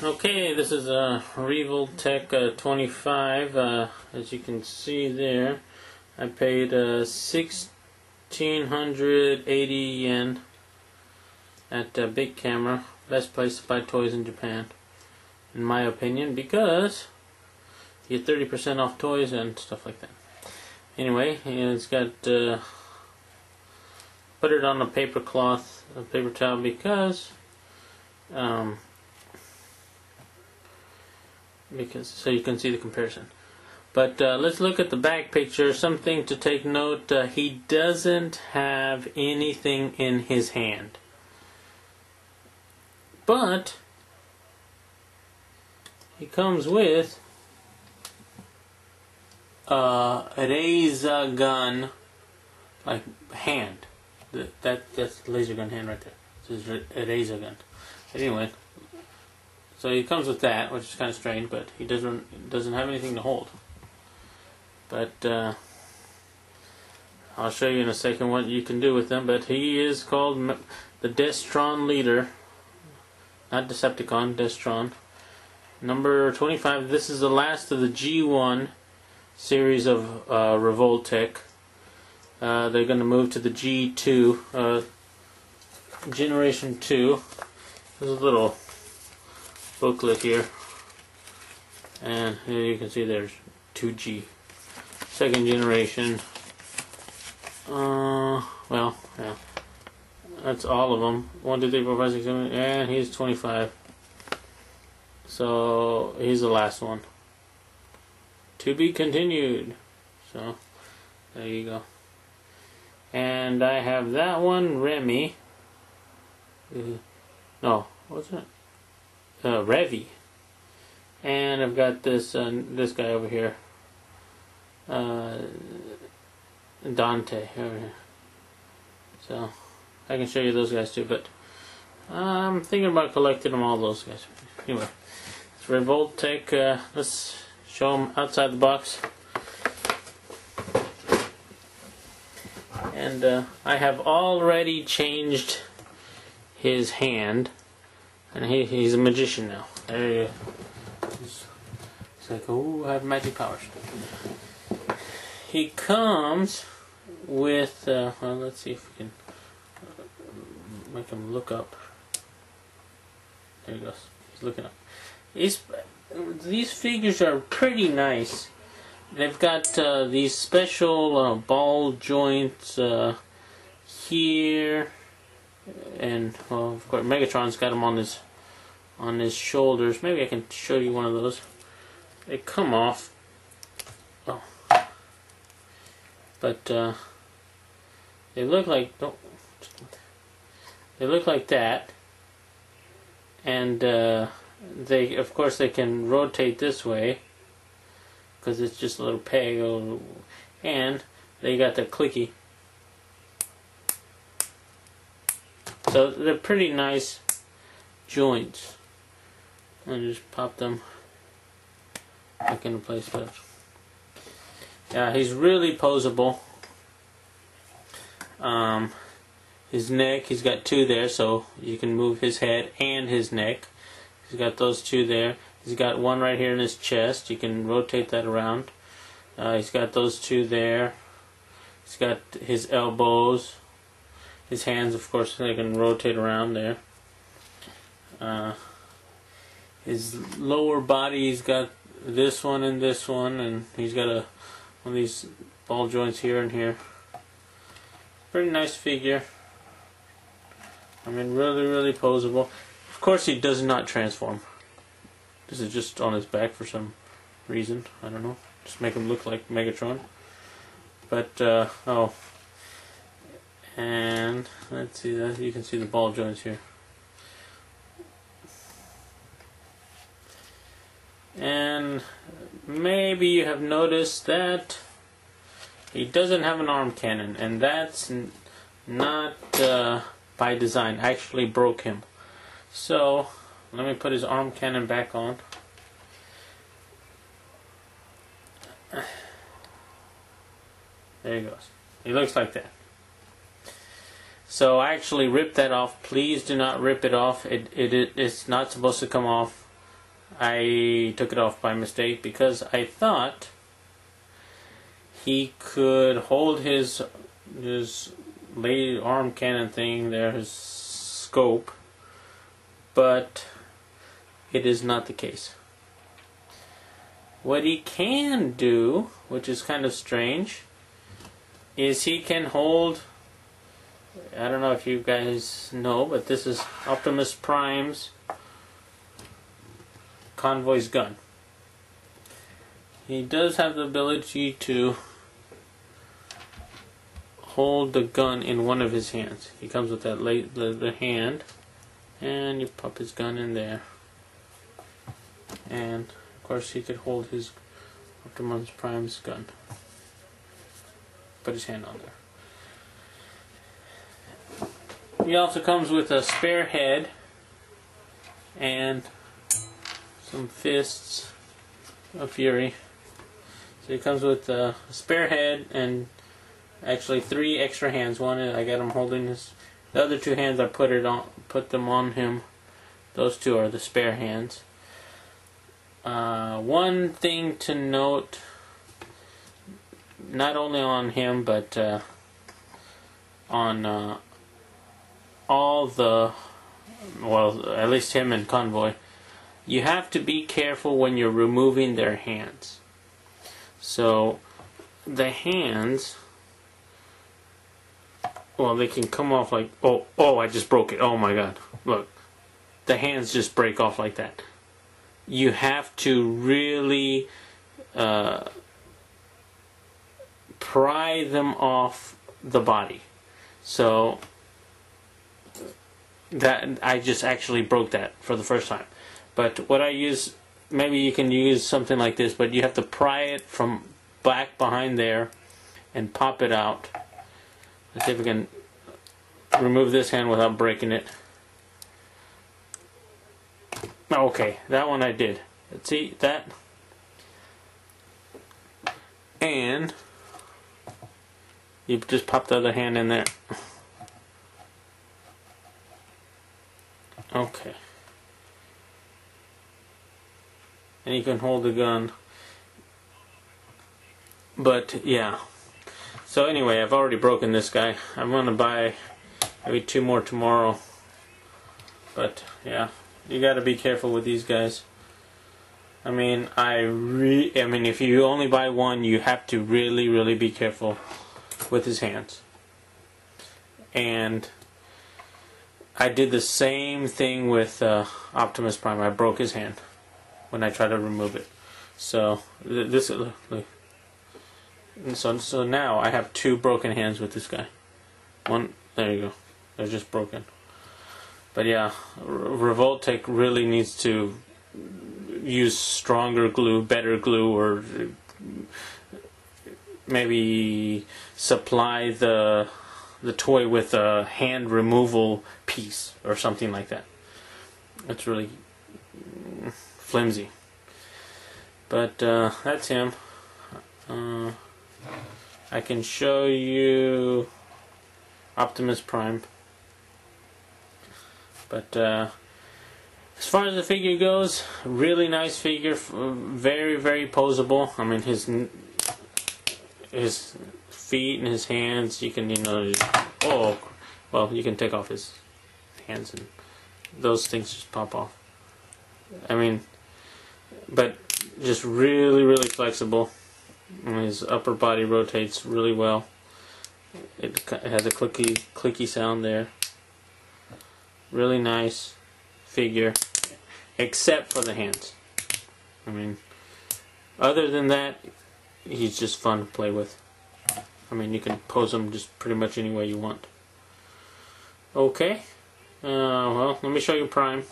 Okay, this is a revoltech 25. As you can see there, I paid 1,680 yen at Big Camera. Best place to buy toys in Japan, in my opinion, because you get 30% off toys and stuff like that. Anyway, it's got put it on a paper cloth, a paper towel, because so you can see the comparison. But let's look at the back picture. Something to take note, he doesn't have anything in his hand, but he comes with a razor gun, like hand. That's the laser gun hand right there. This is a razor gun. Anyway, so he comes with that, which is kind of strange, but he doesn't have anything to hold. But I'll show you in a second what you can do with them. But he is called the Destron Leader, not Decepticon, Destron. Number 25. This is the last of the G1 series of revoltech. They're going to move to the G2, Generation 2. There's a little booklet here, and here you can see there's 2G, second generation. Well, yeah, that's all of them. 1, 2, 3, 4, 5, 6, 7, and he's 25. So he's the last one. To be continued. So there you go. And I have that one, Remy. No, what's that? Revy. And I've got this this guy over here, Dante over here. So I can show you those guys too, but I'm thinking about collecting them, all those guys. Anyway, it's revoltech. Let's show them outside the box. And I have already changed his hand. And he's a magician now. There you go. He's like, oh, I have magic powers. He comes with, well, let's see if we can make him look up. There he goes. He's looking up. These figures are pretty nice. They've got these special ball joints here. And well, of course, Megatron's got him on his shoulders. Maybe I can show you one of those. They come off. Oh, but they look like they look like that. And they, of course, they can rotate this way because it's just a little peg. And they got the clicky. So they're pretty nice joints. I'll just pop them back into place. But yeah, he's really posable. His neck, he's got 2 there, so you can move his head and his neck. He's got those 2 there. He's got 1 right here in his chest. You can rotate that around. He's got those 2 there. He's got his elbows. His hands, of course, they can rotate around there. His lower body, he's got this one and this one, and he's got one of these ball joints here and here. Pretty nice figure. I mean, really, really posable. Of course, he does not transform. This is just on his back for some reason. I don't know. Just make him look like Megatron. But, oh. And let's see that you can see the ball joints here. And maybe you have noticed that he doesn't have an arm cannon, and that's not by design. I actually broke him. So let me put his arm cannon back on. There he goes. He looks like that. So I actually ripped that off. Please do not rip it off. It's not supposed to come off I took it off by mistake because I thought he could hold his arm cannon thing there, his scope, but it is not the case. What he can do, which is kind of strange, is he can hold, I don't know if you guys know, but this is Optimus Prime's convoy's gun. He does have the ability to hold the gun in one of his hands. He comes with that the hand, and you pop his gun in there, and of course he could hold his Optimus Prime's gun. Put his hand on there. He also comes with a spare head and some fists of fury. So he comes with a spare head and actually 3 extra hands. One I got him holding his. The other 2 hands I put them on him. Those 2 are the spare hands. One thing to note, not only on him but on all the, well, at least him and Convoy, you have to be careful when you're removing their hands. So the hands, well, they can come off like, oh, I just broke it. Oh my god. Look. The hands just break off like that. You have to really pry them off the body. So that I just actually broke that for the first time. But what I use, maybe you can use something like this, but you have to pry it from back behind there and pop it out. Let's see if we can remove this hand without breaking it. Okay, that one I did. Let's see that. And you just pop the other hand in there. Okay. And you can hold the gun. But yeah. So anyway, I've already broken this guy. I'm gonna buy maybe 2 more tomorrow. But yeah, you gotta be careful with these guys. I mean, if you only buy one, you have to really be careful with his hands. And I did the same thing with Optimus Prime. I broke his hand when I tried to remove it. So so now I have 2 broken hands with this guy. One, there you go. They're just broken. But yeah, revoltech really needs to use stronger glue, better glue, or maybe supply the toy with a hand removal piece or something like that. It's really flimsy. But that's him. I can show you Optimus Prime. But as far as the figure goes, really nice figure, very posable. I mean, his feet and his hands, you can, well, you can take off his hands and those things just pop off. I mean, but just really flexible. And his upper body rotates really well. It has a clicky sound there. Really nice figure, except for the hands. I mean, other than that, he's just fun to play with. I mean, you can pose him just pretty much any way you want. Okay, well, let me show you Prime.